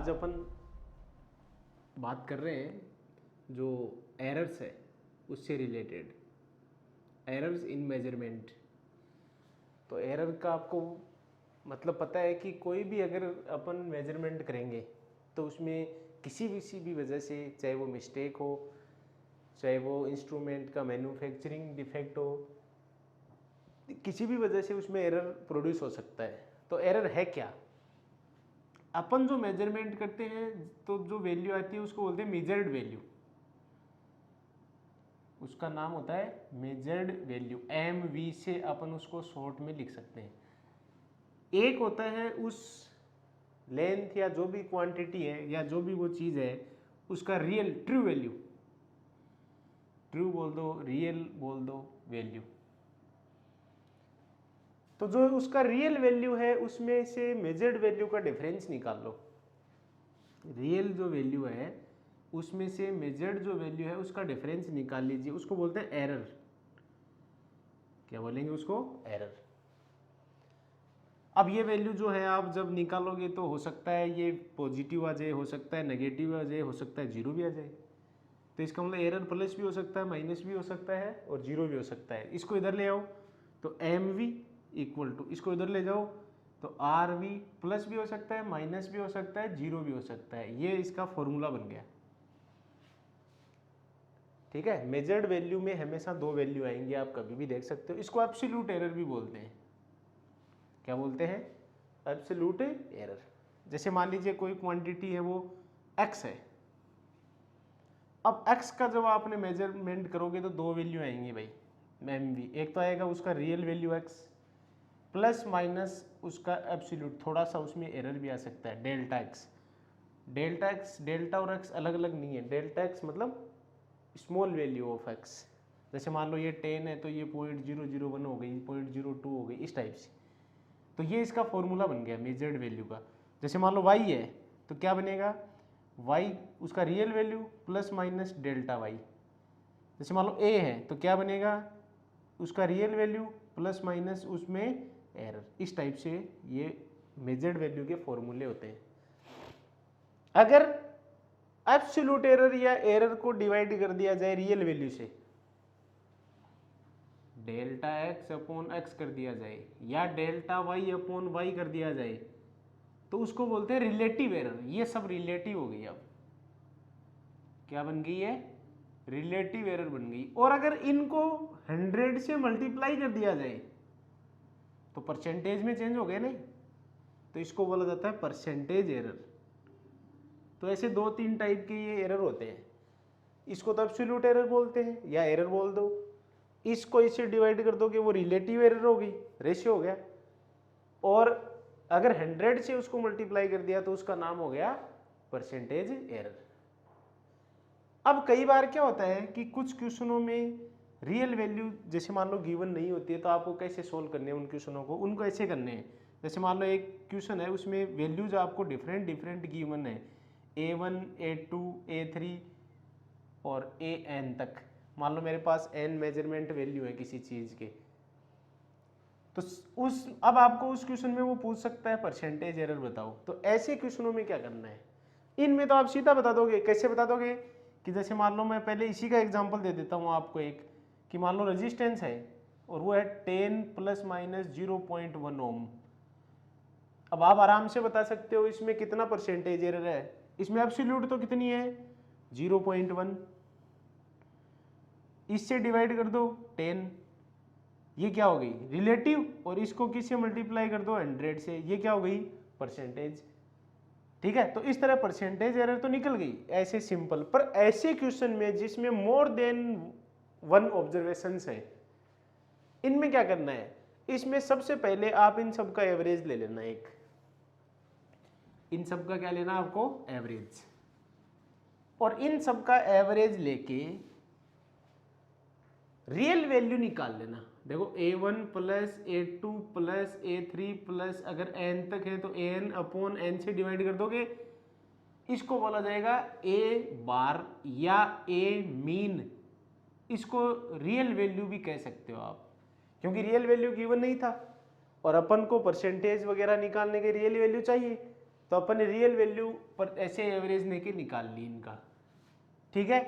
आज अपन बात कर रहे हैं जो एरर्स है उससे रिलेटेड, एरर्स इन मेजरमेंट। तो एरर का आपको मतलब पता है कि कोई भी अगर अपन मेजरमेंट करेंगे तो उसमें किसी भी वजह से, चाहे वो मिस्टेक हो, चाहे वो इंस्ट्रूमेंट का मैन्युफैक्चरिंग डिफेक्ट हो, किसी भी वजह से उसमें एरर प्रोड्यूस हो सकता है। तो एरर है क्या? अपन जो मेजरमेंट करते हैं तो जो वैल्यू आती है उसको बोलते हैं मेजर्ड वैल्यू। उसका नाम होता है मेजर्ड वैल्यू, MV से अपन उसको शॉर्ट में लिख सकते हैं। एक होता है उस लेंथ या जो भी क्वांटिटी है या जो भी वो चीज़ है उसका रियल ट्रू वैल्यू, ट्रू बोल दो, रियल बोल दो, वैल्यू। तो जो उसका रियल वैल्यू है उसमें से मेजर्ड वैल्यू का डिफरेंस निकाल लो। रियल जो वैल्यू है उसमें से मेजर्ड जो वैल्यू है उसका डिफरेंस निकाल लीजिए, उसको बोलते हैं एरर। क्या बोलेंगे उसको? एरर। अब ये वैल्यू जो है आप जब निकालोगे तो हो सकता है ये पॉजिटिव आ जाए, हो सकता है नेगेटिव आ जाए, हो सकता है जीरो भी आ जाए। तो इसका मतलब एरर प्लस भी हो सकता है, माइनस भी हो सकता है और जीरो भी हो सकता है। इसको इधर ले आओ तो MV इक्वल टू, इसको इधर ले जाओ तो RV प्लस भी हो सकता है, माइनस भी हो सकता है, जीरो भी हो सकता है। ये इसका फॉर्मूला बन गया। ठीक है, मेजर्ड वैल्यू में हमेशा दो वैल्यू आएंगे, आप कभी भी देख सकते हो। इसको एब्सोल्यूट एरर भी बोलते हैं। क्या बोलते हैं? Absolute error. जैसे मान लीजिए कोई क्वांटिटी है वो x है। अब x का जब आपने मेजरमेंट करोगे तो दो वैल्यू आएंगी भाई MV। एक तो आएगा उसका real value x plus minus उसका एब्सोल्यूट, थोड़ा सा उसमें एरर भी आ सकता है, delta x। Delta x, delta और x अलग अलग नहीं है। डेल्टा x मतलब स्मॉल वैल्यू ऑफ x। जैसे मान लो ये 10 है तो ये 0.001 हो गई, 0.02 हो गई, इस टाइप से। तो ये इसका फॉर्मूला बन गया मेजर्ड वैल्यू का। जैसे मान लो y है तो क्या बनेगा? y उसका real value plus minus delta y। जैसे मान लो a है तो क्या बनेगा? उसका रियल वैल्यू प्लस माइनस उसमें एरर। इस टाइप से ये मेजर्ड वैल्यू के फॉर्मूले होते हैं। अगर एब्सोल्यूट एरर या एरर को डिवाइड कर दिया जाए रियल वैल्यू से, डेल्टा x अपॉन x कर दिया जाए या डेल्टा y अपॉन y कर दिया जाए तो उसको बोलते हैं रिलेटिव एरर। ये सब रिलेटिव हो गई। अब क्या बन गई है? रिलेटिव एरर बन गई। और अगर इनको 100 से मल्टीप्लाई कर दिया जाए तो परसेंटेज में चेंज हो गए नहीं, तो इसको बोला जाता है परसेंटेज एरर। तो ऐसे दो तीन टाइप के ये एरर होते हैं। इसको तो एब्सोल्यूट एरर बोलते हैं या एरर बोल दो। इसको इससे डिवाइड कर दो कि वो रिलेटिव एरर हो गई, रेशियो हो गया। और अगर 100 से उसको मल्टीप्लाई कर दिया तो उसका नाम हो गया परसेंटेज एरर। अब कई बार क्या होता है कि कुछ क्वेश्चनों में रियल वैल्यू जैसे मान लो गिवन नहीं होती है, तो आपको कैसे सोल्व करने हैं उन क्वेश्चनों को? उनको ऐसे करने हैं, जैसे मान लो एक क्वेश्चन है उसमें वैल्यूज आपको डिफरेंट डिफरेंट गिवन है, A1 A2 A3 और AN तक। मान लो मेरे पास n मेजरमेंट वैल्यू है किसी चीज़ के, तो उस अब आपको उस क्वेश्चन में वो पूछ सकता है परसेंटेज एरर बताओ। तो ऐसे क्वेश्चनों में क्या करना है? इनमें तो आप सीधा बता दोगे। कैसे बता दोगे? कि जैसे मान लो मैं पहले इसी का एग्जांपल दे देता हूँ आपको एक, कि मान लो रेजिस्टेंस है और वो है 10 प्लस माइनस 0.1 ओम। अब आप आराम से बता सकते हो इसमें कितना परसेंटेज एरर है। इसमें एब्सोल्यूट तो कितनी है? 0.1। इससे डिवाइड कर दो 10, ये क्या हो गई? रिलेटिव। और इसको किससे मल्टीप्लाई कर दो? 100 से, ये क्या हो गई? परसेंटेज। ठीक है, तो इस तरह परसेंटेज एरर तो निकल गई ऐसे सिंपल। पर ऐसे क्वेश्चन में जिसमें मोर देन वन ऑब्जर्वेशंस है, इनमें क्या करना है? इसमें सबसे पहले आप इन सब का एवरेज ले लेना। एक इन सब का क्या लेना आपको? एवरेज। और इन सब का एवरेज लेके रियल वैल्यू निकाल लेना। देखो A1 plus A2 plus A3 plus अगर n तक है तो an अपॉन n से डिवाइड कर दोगे। इसको बोला जाएगा A बार या A मीन। इसको रियल वैल्यू भी कह सकते हो आप, क्योंकि रियल वैल्यू गिवन नहीं था और अपन को परसेंटेज वगैरह निकालने के रियल वैल्यू चाहिए। तो अपन ने रियल वैल्यू पर ऐसे एवरेज लेके निकाल ली इनका, ठीक है।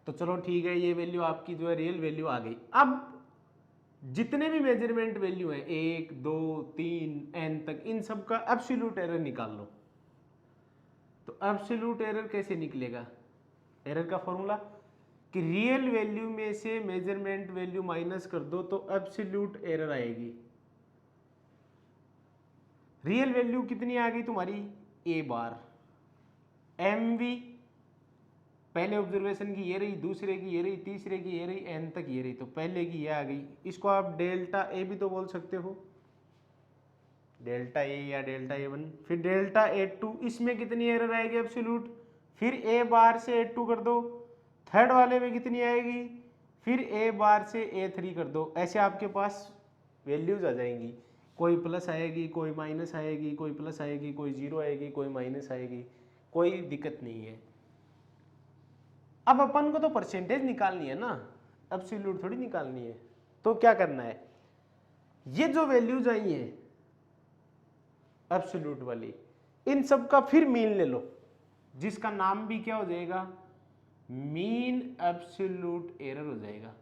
तो चलो ठीक है, ये वैल्यू आपकी जो है रियल वैल्यू आ गई। अब जितने भी मेजरमेंट वैल्यू है 1 2 3 n तक, इन सब का एब्सोल्यूट एरर निकाल लो। तो एब्सोल्यूट एरर कैसे निकलेगा? एरर का फॉर्मूला कि रियल वैल्यू में से मेजरमेंट वैल्यू माइनस कर दो तो एब्सोल्यूट एरर आएगी। रियल वैल्यू कितनी आ गई तुम्हारी? ए बार। एम वी पहले ऑब्जर्वेशन की ये रही, दूसरे की ये रही, तीसरे की ये रही, एन तक ये रही, तो पहले की ये आ गई। इसको आप डेल्टा ए भी तो बोल सकते हो, डेल्टा ए या डेल्टा ए वन। फिर डेल्टा ए टू, इसमें कितनी एरर आएगी एब्सोल्यूट? फिर ए बार से ए टू कर दो, थर्ड वाले में कितनी आएगी? फिर ए बार से ए थ्री कर दो। ऐसे आपके पास वैल्यूज आ जाएंगी, कोई प्लस आएगी, कोई माइनस आएगी, कोई प्लस आएगी, कोई जीरो आएगी, कोई माइनस आएगी, कोई दिक्कत नहीं है। अब अपन को तो परसेंटेज निकालनी है ना, एब्सोल्यूट थोड़ी निकालनी है। तो क्या करना है, ये जो वैल्यूज आई हैं एब्सोल्यूट वाली, इन सब का फिर मीन ले लो, जिसका नाम भी क्या हो जाएगा? मीन एब्सोल्यूट एरर हो जाएगा।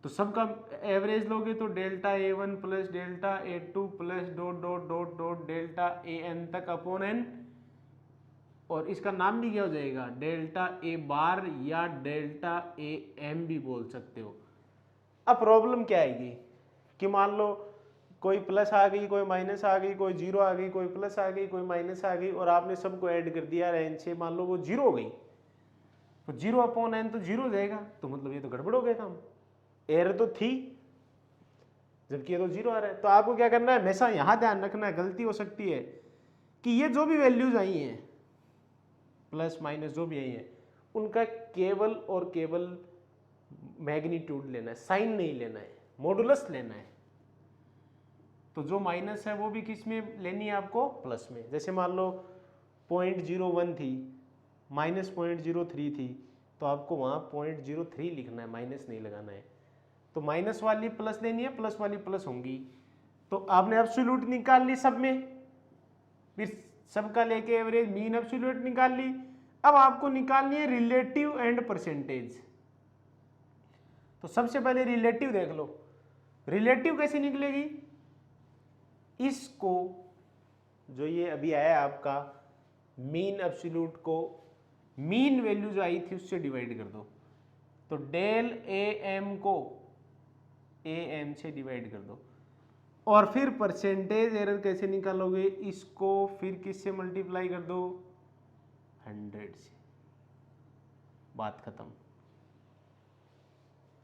तो सबका एवरेज लोगे तो delta A one plus delta A two plus dot dot dot dot delta A N तक अपॉन एन, और इसका नाम भी क्या हो जाएगा? डेल्टा ए बार या डेल्टा ए एम भी बोल सकते हो। अब प्रॉब्लम क्या आएगी कि मान लो कोई प्लस आ गई, कोई माइनस आ गई, कोई जीरो आ गई, कोई प्लस आ गई, कोई माइनस आ गई, और आपने सबको ऐड कर दिया एन से, मान लो वो जीरो हो गई, तो जीरो अपॉन एन तो जीरो हो जाएगा। तो मतलब ये तो गड़बड़ हो गया काम, एरर तो थी जबकि ये तो जीरो आ रहा है। तो आपको क्या करना है, हमेशा यहां ध्यान रखना है, गलती हो सकती है कि ये जो भी वैल्यूज आई हैं प्लस माइनस जो भी आई हैं, उनका केवल और केवल मैग्नीट्यूड लेना है, साइन नहीं लेना है, मॉडुलस लेना है। तो जो माइनस है वो भी किस में लेनी है आपको? प्लस में। जैसे मान लो 0.01 थी, माइनस 0.03 थी, तो आपको वहाँ 0.03 लिखना है, माइनस नहीं लगाना है। तो माइनस वाली प्लस लेनी है, प्लस वाली प्लस होंगी। तो आपने एब्सोल्यूट निकाल ली सब में, फिर सबका लेके एवरेज मीन एब्सोल्यूट निकाल ली। अब आपको निकालनी है रिलेटिव एंड परसेंटेज। तो सबसे पहले रिलेटिव देख लो, रिलेटिव कैसे निकलेगी? इसको जो ये अभी आया आपका मीन एब्सोल्यूट को मीन वैल्यू जो आई थी उससे डिवाइड कर दो। तो डेल ए एम को ए एम से डिवाइड कर दो, और फिर परसेंटेज एरर कैसे निकालोगे? इसको फिर किससे मल्टीप्लाई कर दो? 100 से। बात खत्म,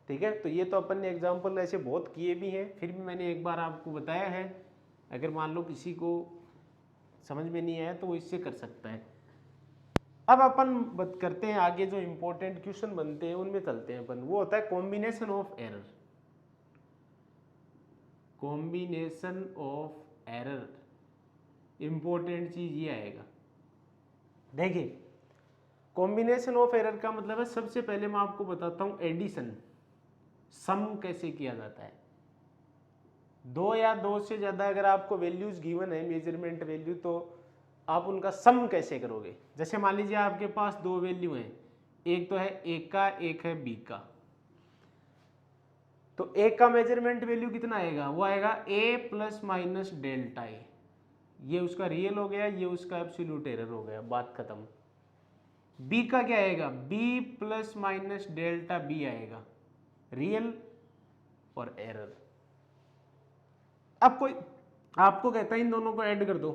ठीक है। तो ये तो अपन ने एग्जाम्पल ऐसे बहुत किए भी हैं, फिर भी मैंने एक बार आपको बताया है। अगर मान लो किसी को समझ में नहीं आया तो वो इससे कर सकता है। अब अपन बात करते हैं आगे, जो इंपॉर्टेंट क्वेश्चन बनते हैं उनमें चलते हैं अपन। वो होता है combination of error. Combination of error, important चीज ये आएगा। देखिए, कॉम्बिनेशन ऑफ एरर का मतलब है, सबसे पहले मैं आपको बताता हूं एडिशन, सम कैसे किया जाता है। दो या दो से ज्यादा अगर आपको वैल्यूज गिवन है, मेजरमेंट वैल्यू, तो आप उनका सम कैसे करोगे? जैसे मान लीजिए आपके पास दो वैल्यू हैं, एक तो है ए का, एक है बी का। तो ए का मेजरमेंट वैल्यू कितना आएगा? वो आएगा ए प्लस माइनस डेल्टा ए। ये उसका रियल हो गया, ये उसका एब्सोल्यूट एरर हो गया, बात खत्म। बी का क्या आएगा? B plus minus delta B आएगा, रियल और एरर। अब कोई आपको कहता है इन दोनों को ऐड कर दो,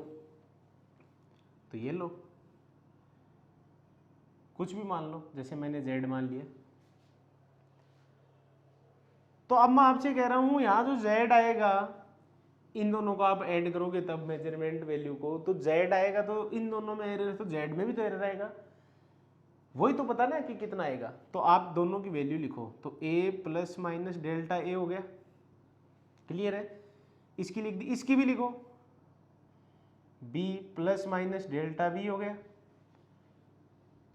तो ये लो, कुछ भी मान लो, जैसे मैंने z मान लिया। तो अब मैं आपसे कह रहा हूं यहां जो z आएगा, इन दोनों को आप ऐड करोगे तब मेजरमेंट वैल्यू को, तो z आएगा, तो इन दोनों में एरर, तो z में भी तो एरर आएगा। वही तो पता ना कि कितना आएगा। तो आप दोनों की वैल्यू लिखो, तो a प्लस माइनस डेल्टा ए हो गया, क्लियर है। इसकी लिख दी, इसकी भी लिखो, b plus minus delta B हो गया।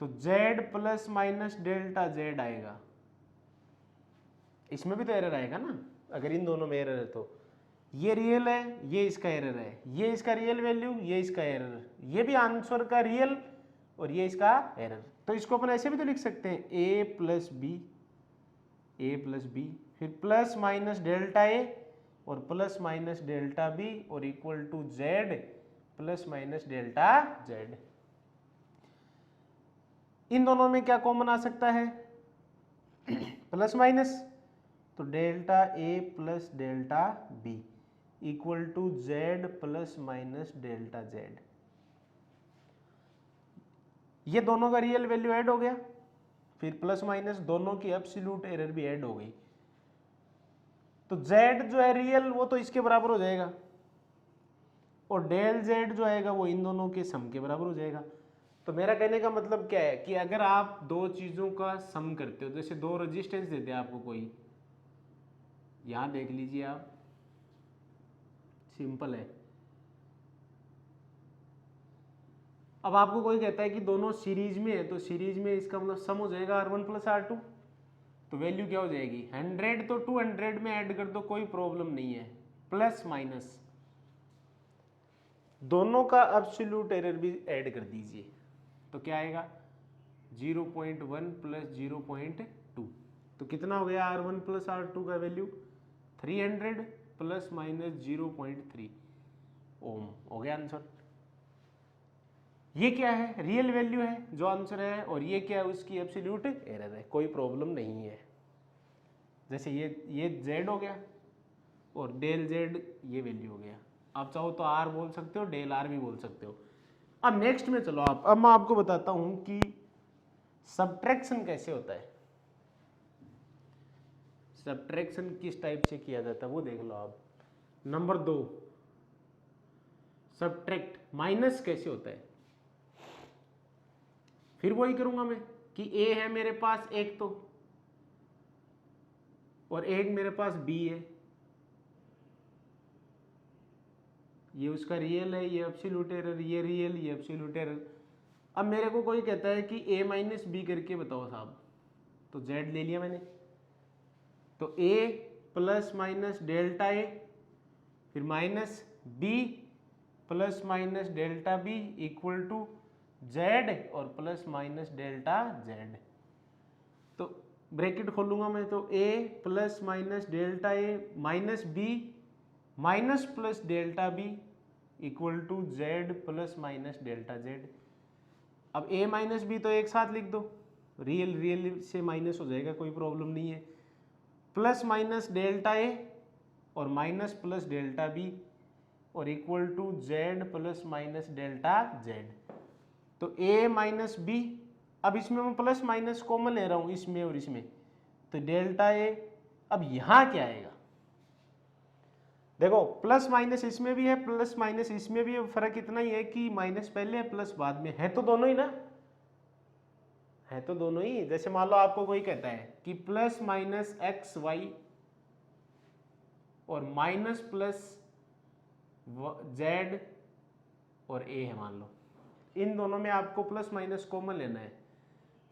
तो z plus minus delta z आएगा, इसमें भी तो एरर आएगा ना, अगर इन दोनों में एरर है तो। ये रियल है, ये इसका एरर है, ये इसका रियल वैल्यू, ये इसका एरर, ये भी आंसर का रियल और ये इसका एरर। तो इसको अपन ऐसे भी तो लिख सकते हैं a प्लस बी, फिर प्लस माइनस डेल्टा ए और प्लस माइनस डेल्टा बी और equal to Z plus minus delta Z. इन दोनों में क्या कॉमन आ सकता है? प्लस माइनस, तो delta A plus delta B equal to Z plus minus delta Z. ये दोनों का रियल वैल्यू ऐड हो गया, फिर प्लस माइनस दोनों की एब्सोल्यूट एरर भी ऐड हो गई, तो जेड जो है रियल वो तो इसके बराबर हो जाएगा और डेल जेड जो आएगा वो इन दोनों के सम के बराबर हो जाएगा। तो मेरा कहने का मतलब क्या है कि अगर आप दो चीज़ों का सम करते हो, जैसे दो रेजिस्टेंस देते हैं आपको कोई, यहां देख लीजिए आप, सिंपल है। अब आपको कोई कहता है कि दोनों सीरीज में है, तो सीरीज में इसका मतलब सम हो जाएगा R1 प्लस R2, तो वैल्यू क्या हो जाएगी 100, तो 200 में ऐड कर दो, कोई प्रॉब्लम नहीं है। प्लस माइनस दोनों का एब्सोल्यूट एरर भी ऐड कर दीजिए, तो क्या आएगा 0.1 प्लस 0.2, तो कितना हो गया R1 प्लस R2 का वैल्यू 300 प्लस माइनस 0.3 ओम, हो गया आंसर। ये क्या है? रियल वैल्यू है जो आंसर है, और ये क्या है? उसकी एब्सोल्यूट एरर है, कोई प्रॉब्लम नहीं है। जैसे ये जेड हो गया और डेल जेड ये वैल्यू हो गया, आप चाहो तो आर बोल सकते हो, डेल आर भी बोल सकते हो। अब नेक्स्ट में चलो आप, अब मैं आपको बताता हूं कि सब्ट्रैक्शन कैसे होता है, सब्ट्रैक्शन किस टाइप से किया जाता है वो देख लो आप। नंबर 2, सब्ट्रैक्ट माइनस कैसे होता है। फिर वही करूंगा मैं कि a है मेरे पास एक, तो और एक मेरे पास b है, ये उसका रियल है, ये एब्सोल्यूट एरर, ये रियल, ये एब्सोल्यूट एरर। अब मेरे को कोई कहता है कि a माइनस बी करके बताओ साहब, तो z ले लिया मैंने, तो a plus minus delta A, फिर minus b plus minus delta B equal to z और प्लस माइनस डेल्टा z। तो ब्रैकेट खोलूंगा मैं, तो a plus minus delta A minus b minus plus delta B equal to z plus minus delta z। अब a minus B तो एक साथ लिख दो, रियल रियल से माइनस हो जाएगा, कोई प्रॉब्लम नहीं है। प्लस माइनस डेल्टा ए और माइनस प्लस डेल्टा बी और equal to z plus minus delta z। तो a माइनस बी, अब इसमें मैं प्लस माइनस कॉमन ले रहा हूं इसमें और इसमें, तो डेल्टा ए। अब यहां क्या आएगा? देखो प्लस माइनस इसमें भी है, प्लस माइनस इसमें भी है, फर्क इतना ही है कि माइनस पहले है प्लस बाद में है, तो दोनों ही ना, है तो दोनों ही। जैसे मान लो आपको कोई कहता है कि प्लस माइनस एक्स वाई और माइनस प्लस जेड और ए है, मान लो इन दोनों में आपको प्लस माइनस कॉमन लेना है,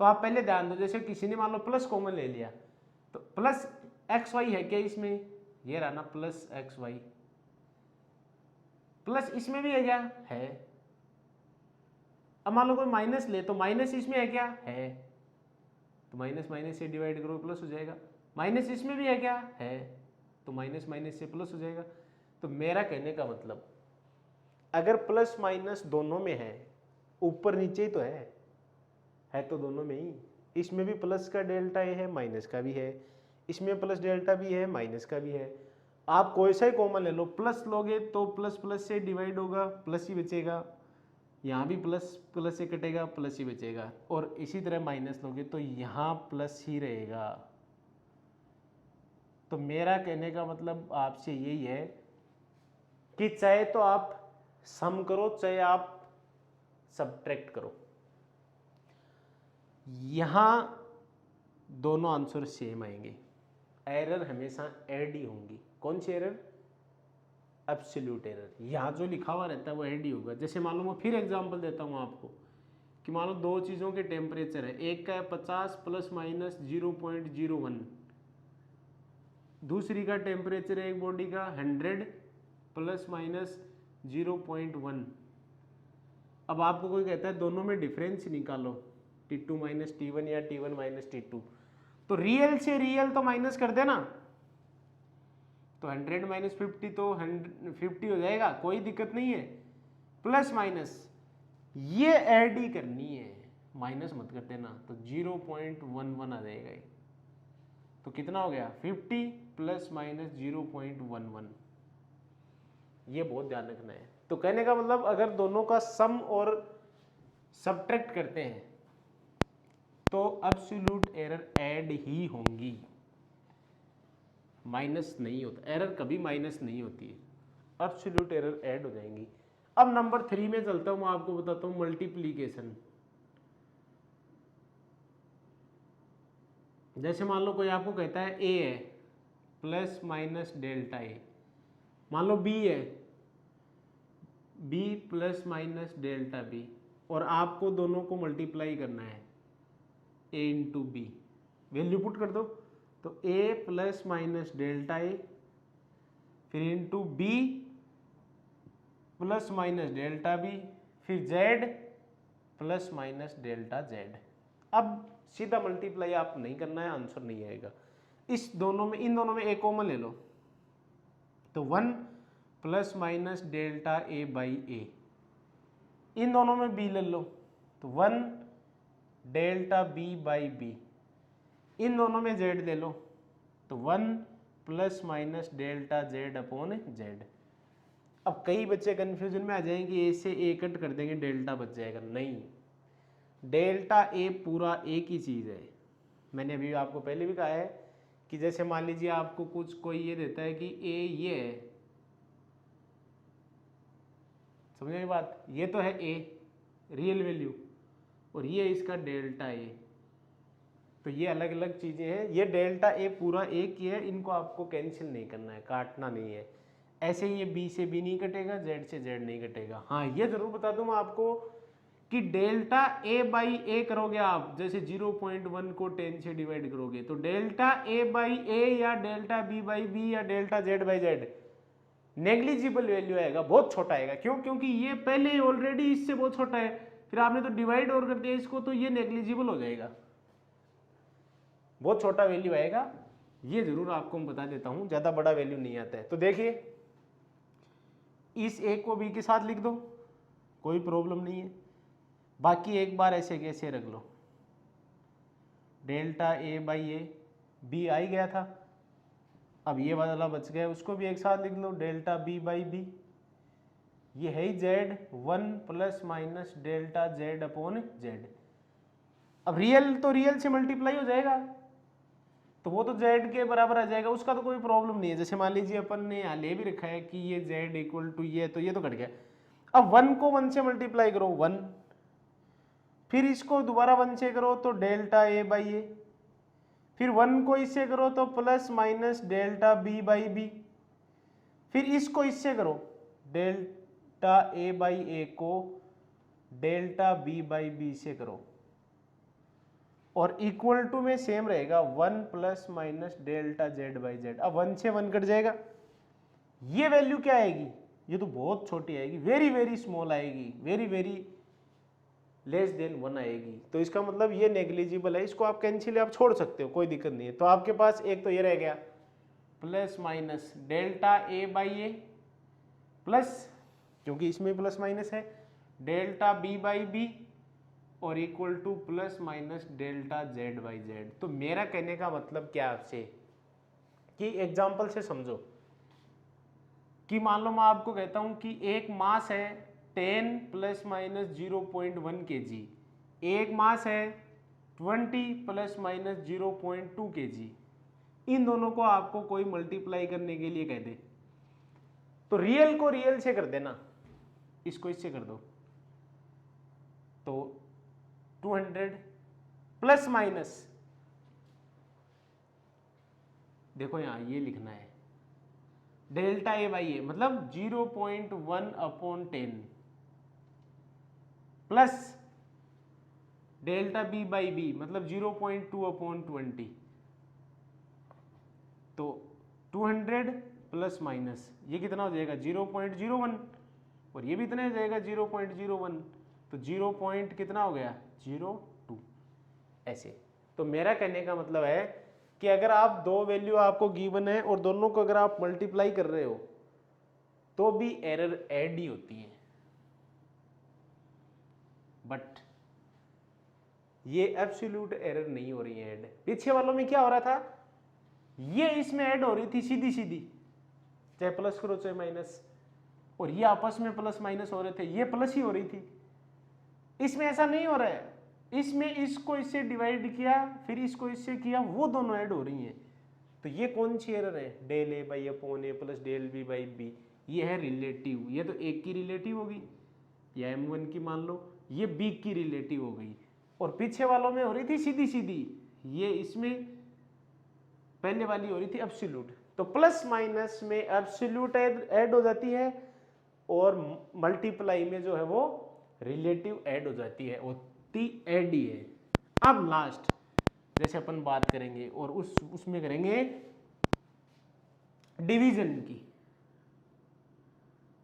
तो आप पहले ध्यान दो, जैसे किसी ने मान लो प्लस कॉमन ले लिया, तो प्लस एक्स वाई है क्या इसमें, ये रहा ना प्लस एक्स वाई, प्लस इसमें भी है क्या, है। अब मान लो कोई माइनस ले, तो माइनस इसमें है क्या, है, तो माइनस माइनस से डिवाइड करो प्लस हो जाएगा। माइनस इसमें भी है क्या, है, तो माइनस माइनस से प्लस हो जाएगा। तो मेरा कहने का मतलब, अगर प्लस माइनस दोनों में है, ऊपर नीचे ही तो है तो दोनों में ही। इसमें भी प्लस का डेल्टा ए है, माइनस का भी है, इसमें प्लस डेल्टा भी है, माइनस का भी है। आप कोई सा ही कॉमन ले लो, प्लस लोगे तो प्लस प्लस से डिवाइड होगा, प्लस ही बचेगा, यहाँ भी प्लस प्लस से कटेगा, प्लस ही बचेगा, और इसी तरह माइनस लोगे तो यहाँ प्लस ही रहेगा। तो मेरा कहने का मतलब आपसे यही है कि चाहे तो आप सम करो, चाहे आप सब्ट्रैक्ट करो, यहां दोनों आंसर सेम आएंगे, एरर हमेशा ऐड ही होंगी। कौन सी एरर? Absolute error. यहाँ जो लिखा हुआ रहता है वो ऐड ही होगा। जैसे मान लो मैं फिर एग्जांपल देता हूँ आपको कि मान लो दो चीज़ों के टेम्परेचर है, एक का है 50 प्लस माइनस 0.01, दूसरी का टेम्परेचर है एक बॉडी का 100 प्लस माइनस 0.1। अब आपको कोई कहता है दोनों में डिफरेंस निकालो, T2 माइनस T1 या T1 माइनस T2, तो रियल से रियल तो माइनस कर देना, तो 100 माइनस 50 तो 50 हो जाएगा, कोई दिक्कत नहीं है। प्लस माइनस ये ऐड ही करनी है, माइनस मत कर देना, तो 0.11 आ जाएगा ये। तो कितना हो गया 50 प्लस माइनस 0.11। ये बहुत ध्यान रखना है। तो कहने का मतलब अगर दोनों का सम और सब्ट्रैक्ट करते हैं तो एब्सोल्यूट एरर ऐड ही होंगी, माइनस नहीं होता, एरर कभी माइनस नहीं होती है, एब्सोल्यूट एरर ऐड हो जाएंगी। अब नंबर 3 में चलता हूं, मैं आपको बताता हूं मल्टीप्लीकेशन। जैसे मान लो कोई आपको कहता है ए है प्लस माइनस डेल्टा ए, मान लो बी है B plus minus delta B, और आपको दोनों को मल्टीप्लाई करना है A into B, value put कर दो, तो A plus minus delta A फिर into B plus minus delta B फिर Z plus minus delta Z. अब सीधा मल्टीप्लाई आप नहीं करना है, आंसर नहीं आएगा। इस दोनों में, इन दोनों में एक कॉमन ले लो, तो 1 plus minus delta A by A, इन दोनों में बी ले लो, तो 1 डेल्टा बी बाई बी, इन दोनों में जेड ले लो, तो 1 plus minus delta Z upon Z. अब कई बच्चे कंफ्यूजन में आ जाएंगे, ए से ए कट कर देंगे डेल्टा बच जाएगा, नहीं, डेल्टा ए पूरा एक ही चीज़ है। मैंने अभी आपको पहले भी कहा है कि जैसे मान लीजिए आपको कुछ कोई ये देता है कि ए ये है, समझे बात, ये तो है ए रियल वैल्यू और ये इसका डेल्टा ए, तो ये अलग अलग चीज़ें हैं। ये डेल्टा ए पूरा एक ही है, इनको आपको कैंसिल नहीं करना है, काटना नहीं है। ऐसे ही ये बी से बी नहीं कटेगा, जेड से जेड नहीं कटेगा। हाँ ये जरूर बता दूं मैं आपको कि डेल्टा ए बाई ए करोगे आप, जैसे 0.1 को 10 से डिवाइड करोगे, तो डेल्टा ए बाई ए या डेल्टा बी बाई बी या delta Z by Z negligible value आएगा, बहुत छोटा आएगा। क्यों? क्योंकि ये पहले ऑलरेडी इससे बहुत छोटा है, फिर आपने तो डिवाइड और कर दिया इसको, तो ये नेग्लिजिबल हो जाएगा, बहुत छोटा वैल्यू आएगा। ये जरूर आपको मैं बता देता हूं, ज्यादा बड़ा वैल्यू नहीं आता है। तो देखिए इस ए को बी के साथ लिख दो, कोई प्रॉब्लम नहीं है। बाकी एक बार ऐसे कैसे रख लो, delta A by A, B आ ही गया था, अब ये वाला बच गया, उसको भी एक साथ लिख लो, डेल्टा बी बाई बी, ये है ही Z, 1 plus minus delta Z upon Z. अब रियल तो रियल से मल्टीप्लाई हो जाएगा, तो वो तो जेड के बराबर आ जाएगा, उसका तो कोई प्रॉब्लम नहीं है। जैसे मान लीजिए अपन ने यहाँ ले भी रखा है कि ये जेड इक्वल टू ये, तो ये तो कट गया। अब 1 को 1 से मल्टीप्लाई करो 1, फिर इसको दोबारा 1 से करो तो डेल्टा ए बाई ए, फिर 1 को इससे करो तो plus minus delta B by B, फिर इसको इससे करो डेल्टा ए बाई ए को डेल्टा बी बाई बी से करो, और इक्वल टू में सेम रहेगा 1 plus minus delta Z by Z. अब 1 से 1 कट जाएगा, ये वैल्यू क्या आएगी, ये तो बहुत छोटी आएगी, वेरी वेरी स्मॉल आएगी, वेरी वेरी लेस देन 1 आएगी। तो इसका मतलब ये नेग्लिजिबल है, इसको आप कैंसिल आप छोड़ सकते हो, कोई दिक्कत नहीं है। तो आपके पास एक तो ये रह गया plus minus delta A by A plus, क्योंकि इसमें प्लस माइनस है, डेल्टा बी बाई बी और equal two plus minus delta Z by Z. तो मेरा कहने का मतलब क्या आपसे कि एग्जाम्पल से समझो कि मान लो मैं आपको कहता हूं कि एक मास है 10 प्लस माइनस 0.1 kg, एक मास है 20 प्लस माइनस 0.2 kg। इन दोनों को आपको कोई मल्टीप्लाई करने के लिए कह दे, तो रियल को रियल से कर देना, इसको इससे कर दो, तो 200 प्लस माइनस, देखो यहां ये लिखना है डेल्टा ए बाई ए, मतलब 0.1 upon 10 plus delta B by B, मतलब 0.2 अपॉन 20, तो 200 प्लस माइनस, ये कितना हो जाएगा 0.01, और ये भी इतना हो जाएगा 0.01, तो 0 पॉइंट कितना हो गया 0.2 ऐसे। तो मेरा कहने का मतलब है कि अगर आप दो वैल्यू आपको गिवन है और दोनों को अगर आप मल्टीप्लाई कर रहे हो तो भी एरर ऐड ही होती है, बट ये एब्सोल्यूट एरर नहीं हो रही है ऐड। पीछे वालों में क्या हो रहा था, ये इसमें ऐड हो रही थी सीधी सीधी, चाहे प्लस करो चाहे माइनस, और ये आपस में प्लस माइनस हो रहे थे, ये प्लस ही हो रही थी। इसमें ऐसा नहीं हो रहा है, इसमें इसको इससे डिवाइड किया फिर इसको इससे किया, वो दोनों ऐड हो रही हैं। तो ये कौन सी एरर है, del A by upon A plus del B by B, ये है रिलेटिव। ये तो एक की रिलेटिव होगी या m1 की मान लो, ये b की रिलेटिव हो गई, और पीछे वालों में हो रही थी सीधी सीधी, ये इसमें पहले वाली हो रही थी एब्सोल्यूट। तो प्लस माइनस में एब्सोल्यूट ऐड हो जाती है और मल्टीप्लाई में जो है वो रिलेटिव ऐड हो जाती है, होती ऐड ही है। अब लास्ट जैसे अपन बात करेंगे और उसमें करेंगे डिवीजन की।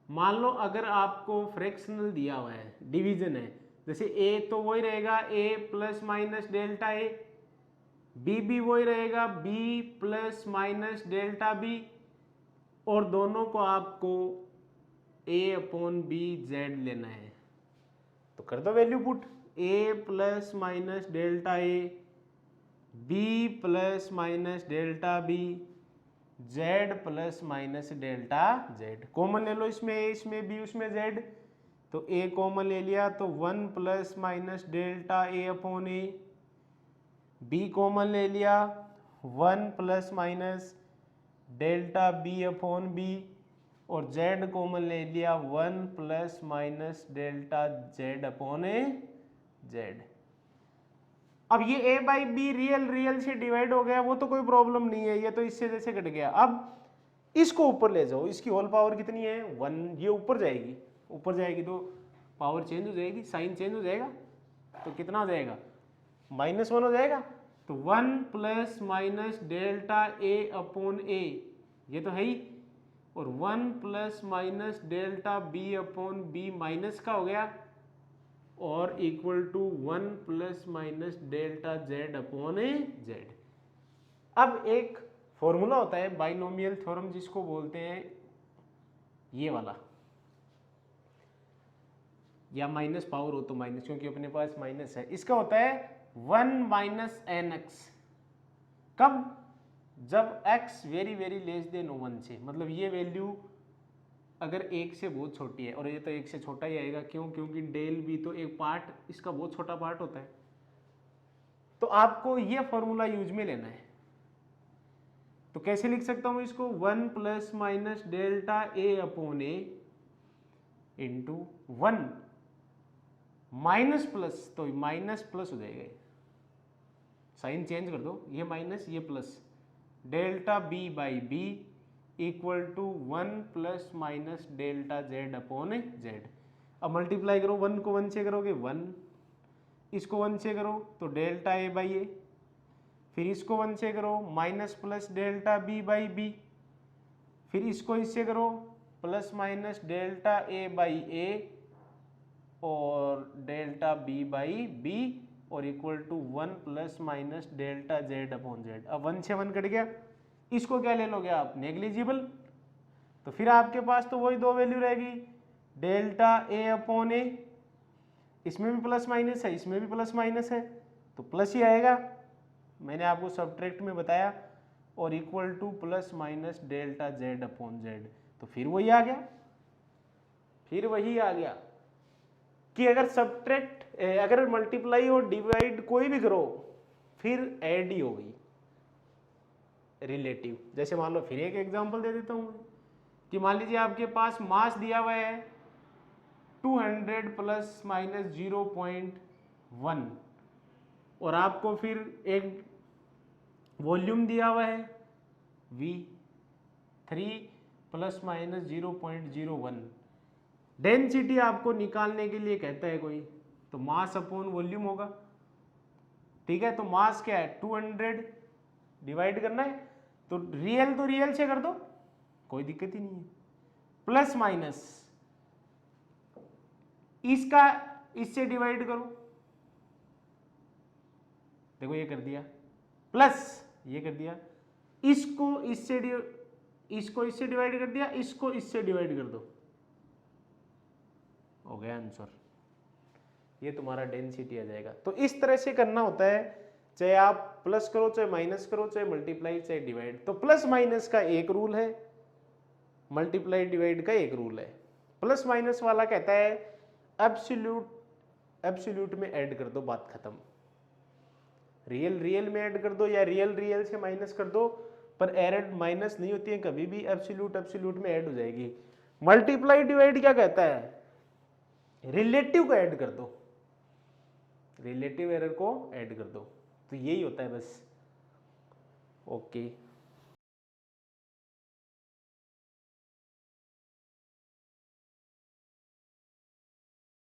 मान लो अगर आपको फ्रैक्शनल दिया हुआ है, डिवीजन है, जैसे a तो वही रहेगा a plus minus delta a, b भी वही रहेगा b plus minus delta b, और दोनों को आपको a अपॉन b z लेना है। तो कर दो value put, a plus minus delta a, b plus minus delta b, z plus minus delta z। Common ले लो, इसमें a इसमें b उसमें z, तो a कॉमन ले लिया तो 1 plus minus delta a upon a, b common ले लिया 1 plus minus delta b upon b, और z कॉमन ले लिया 1 plus minus delta z upon z। अब ये a बाई बी रियल से डिवाइड हो गया, वो तो कोई प्रॉब्लम नहीं है, ये तो इससे जैसे कट गया। अब इसको ऊपर ले जाओ, इसकी होल पावर कितनी है 1, ये ऊपर जाएगी, ऊपर जाएगी तो पावर चेंज हो जाएगी, साइन चेंज हो जाएगा, तो कितना हो जाएगा -1 हो जाएगा। तो 1 plus minus delta a upon a, ये तो है ही, और 1 plus minus delta b upon b minus का हो गया, और equal to 1 plus minus delta z upon z। अब एक फॉर्मूला होता है बाइनोमियल थ्योरम, जिसको बोलते हैं ये वाला, या माइनस पावर हो तो माइनस, क्योंकि अपने पास माइनस है। इसका होता है 1 माइनस एन एक्स, कब, जब x very very less than 1 से, मतलब ये वैल्यू अगर 1 से बहुत छोटी है, और ये तो 1 से छोटा ही आएगा, क्यों, क्योंकि डेल भी तो एक पार्ट, इसका बहुत छोटा पार्ट होता है। तो आपको ये फॉर्मूला यूज में लेना है। तो कैसे लिख सकता हूं इसको, 1 plus minus delta a upon a into 1 minus plus, तो माइनस प्लस हो जाएगा, साइन चेंज कर दो, ये माइनस ये plus, delta b by B equal to 1 plus minus delta z upon z। अब मल्टीप्लाई करो, 1 को 1 से करोगे 1, इसको 1 से करो तो डेल्टा a बाई ए, फिर इसको 1 से करो minus plus delta b by B, फिर इसको इससे करो plus minus delta a by A और डेल्टा b बाई बी, और equal to 1 plus minus delta z upon z। अब 1 से 1 कट गया, इसको क्या ले लोगे आप, नेग्लिजिबल, तो फिर आपके पास तो वही दो वैल्यू रहेगी, डेल्टा a अपॉन a, इसमें भी प्लस माइनस है, इसमें भी प्लस माइनस है, तो प्लस ही आएगा, मैंने आपको सब्ट्रैक्ट में बताया, और equal two plus minus delta z upon z। तो फिर वही आ गया, फिर वही आ गया कि अगर सब्ट्रैक्ट, अगर मल्टीप्लाई और डिवाइड कोई भी करो फिर ऐड ही हो गई रिलेटिव। जैसे मान लो फिर एक एग्जांपल दे देता हूं कि मान लीजिए आपके पास मास दिया हुआ है 200 प्लस माइनस 0.1, और आपको फिर एक वॉल्यूम दिया हुआ है V3 प्लस माइनस 0.01। डेंसिटी आपको निकालने के लिए कहता है कोई, तो मास अपॉन वॉल्यूम होगा, ठीक है। तो मास क्या है 200, डिवाइड करना है, तो रियल से कर दो, कोई दिक्कत ही नहीं है। प्लस माइनस इसका इससे डिवाइड करो, देखो ये कर दिया, प्लस ये कर दिया, इसको इससे डिवाइड कर दिया, इसको इससे डिवाइड कर दो, हो गया आंसर। ये तुम्हारा डेंसिटी आ जाएगा। तो इस तरह से करना होता है, चाहे आप प्लस करो, चाहे माइनस करो, चाहे मल्टीप्लाई, चाहे डिवाइड। तो प्लस माइनस का एक रूल है, मल्टीप्लाई डिवाइड का एक रूल है। प्लस माइनस वाला कहता है एब्सोल्यूट में ऐड कर दो, बात खत्म। रियल में ऐड कर दो या रियल से माइनस कर दो, पर एरर माइनस नहीं होती है कभी भी, एब्सोल्यूट में ऐड हो जाएगी। मल्टीप्लाई डिवाइड क्या कहता है, रिलेटिव को ऐड कर दो, रिलेटिव एरर को ऐड कर दो। तो यही होता है बस। ओके।